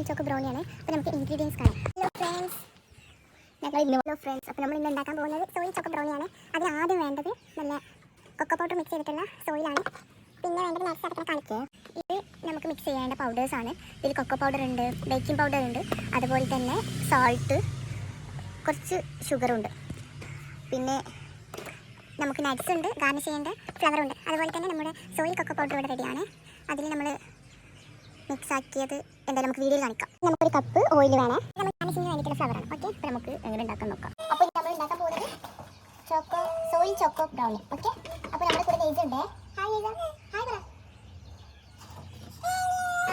Soil choco ബ്രൗണിയാണ്. അപ്പോൾ നമുക്ക് ingredients കാണാം. ഹലോ ഫ്രണ്ട്സ്, അപ്പോൾ നമ്മൾ ഇന്ന് ഉണ്ടാക്കാൻ പോകുന്നത് സോയിൽ ചോക്കോ ബ്രൗണിയാണ്. അതിന് ആദ്യം വേണ്ടത് നല്ല കൊക്കോ പൗഡർ മിക്സ് ചെയ്തിട്ടുള്ള സോയിലാണ്. പിന്നെ വേണ്ടത് നട്ട്സ് അടക്കം കാണിക്കുക. ഇത് നമുക്ക് മിക്സ് ചെയ്യേണ്ട പൗഡേഴ്സാണ്. ഇതിൽ കൊക്കോ പൗഡർ ഉണ്ട്, ബേക്കിംഗ് പൗഡർ ഉണ്ട്, അതുപോലെ തന്നെ സാൾട്ട്, കുറച്ച് ഷുഗറുണ്ട്. പിന്നെ നമുക്ക് നട്ട്സ് ഉണ്ട്, ഗാർണിഷ് ചെയ്യേണ്ട ഫ്ലവർ ഉണ്ട്. അതുപോലെ തന്നെ നമ്മുടെ സോയിൽ കൊക്കോ പൗഡർ ഇവിടെ റെഡിയാണ്. അതിൽ നമ്മൾ മിക്സ് ആക്കിയത് എന്തായാലും നമുക്ക് വീഡിയോയിൽ കാണിക്കാം. നമുക്കൊരു കപ്പ് ഓയിൽ വേണേ. നമ്മൾ ഗാർണിഷിങ്ങിന് വേണ്ടിയിട്ടുള്ള ഫ്ലവറാണ്. ഓക്കെ, അപ്പോൾ നമുക്ക് എങ്ങനെ ഉണ്ടാക്കാൻ നോക്കാം. അപ്പോൾ നമ്മൾ ഉണ്ടാക്കാൻ പോകുന്നത് സോയിൽ ചോക്കോ ബ്രൗണി. ഓക്കെ, അപ്പോൾ നമ്മുടെ കൂടെ നെയ്ജ് ഉണ്ട്. ഹായ് നെയ്ജ, ഹായ് പറ.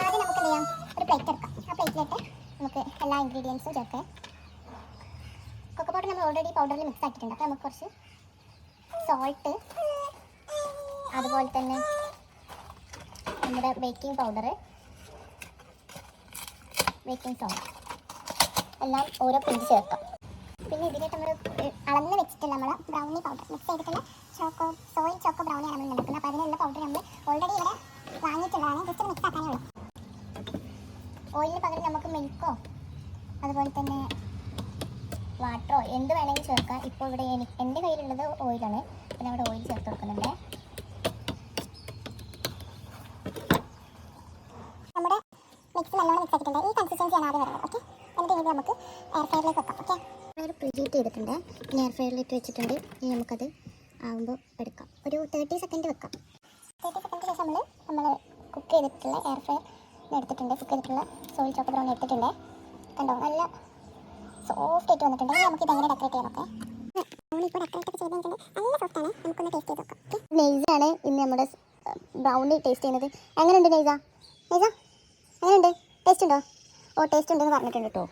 ആദ്യം നമുക്ക് എന്ത് ചെയ്യാം, ഒരു പ്ലേറ്റ് എടുക്കാം. ആ പ്ലേറ്റിലേക്ക് നമുക്ക് എല്ലാ ഇൻഗ്രീഡിയൻസും ചേർക്കാം. കൊക്കോ പൗഡർ നമ്മൾ ഓൾറെഡി പൗഡറിൽ മിക്സ് ആക്കിയിട്ടുണ്ട്. അപ്പോൾ നമുക്ക് കുറച്ച് സോൾട്ട്, അതുപോലെ തന്നെ നമ്മുടെ ബേക്കിംഗ് പൗഡർ, ബേക്കിംഗ് സോഡ എല്ലാം ഓരോ പിഞ്ച് ചേർക്കാം. പിന്നെ ഇതിലേക്ക് നമ്മൾ അളന്ന് വെച്ചിട്ടുള്ള നമ്മൾ ബ്രൗണി പൗഡർ മിക്സ് ചെയ്തിട്ടുള്ള സോയിൽ ചോക്കോ ബ്രൗണിയാണ് നമ്മൾ ഉണ്ടാക്കുന്നത്. അപ്പോൾ അതിനുള്ള പൗഡർ നമ്മൾ ഓൾറെഡി ഇവിടെ വാങ്ങിയിട്ടുള്ളതാണ്. ജസ്റ്റ് മിക്സ് ആക്കാനേ ഉള്ളൂ. ഓയിലിന് പകരം നമുക്ക് മിൽക്കോ അതുപോലെ തന്നെ വാട്ടറോ എന്ത് വേണമെങ്കിലും ചേർക്കാം. ഇപ്പോൾ ഇവിടെ എൻ്റെ കയ്യിലുള്ളത് ഓയിലാണ്. പിന്നെ അവിടെ ഓയിൽ ചേർത്ത് കൊടുക്കുന്നുണ്ട്. നമ്മുടെ മിക്സ് നല്ലോണം മിക്സ് ആക്കിയിട്ടുണ്ട്. ഈ കൺസിസ്റ്റൻസിയാണ് ആദ്യം വരുന്നത്. ഓക്കെ, എന്നിട്ട് ഇനി നമുക്ക് എയർ ഫ്രയറിലേക്ക് വെക്കാം. ഓക്കെ, ഒരു പ്രീഹീറ്റ് ചെയ്തിട്ടുണ്ട്. ഇനി എയർ ഫ്രയറിലേക്ക് വെച്ചിട്ടുണ്ട്. ഇനി നമുക്കത് ആകുമ്പോൾ എടുക്കാം. ഒരു 30 സെക്കൻഡ് വെക്കാം. 30 സെക്കൻഡ് ശേഷം നമ്മൾ കുക്ക് ചെയ്തിട്ടുള്ള എയർ ഫ്രയർ എടുത്തിട്ടുണ്ട്. കുക്ക് ചെയ്തിട്ടുള്ള സോയിൽ ചോക്കോ ബ്രൗണി എടുത്തിട്ടുണ്ട്. കണ്ടോ, നല്ല സോഫ്റ്റ് ആയിട്ട് വന്നിട്ടുണ്ട്. നമുക്ക് ഇതെങ്ങനെ ഡെക്കറേറ്റ് ചെയ്യാം. ഓക്കെ, ഇപ്പോൾ ഡെക്കറേറ്റ് ഒക്കെ ചെയ്തിട്ടുണ്ട്. നല്ല സോഫ്റ്റാണ്. നമുക്കൊന്ന് ടേസ്റ്റ് ചെയ്ത് നോക്കാം. നെയ്സാണ് ഇന്ന് നമ്മുടെ ബ്രൗണി ടേസ്റ്റ് ചെയ്യുന്നത്. എങ്ങനെയുണ്ട് നെയ്സ? നെയ്സ എങ്ങനെയുണ്ട്? ടേസ്റ്റ് ഉണ്ടോ? ഓ, ടേസ്റ്റ് ഉണ്ടെന്ന് പറഞ്ഞിട്ടുണ്ട് കേട്ടോ.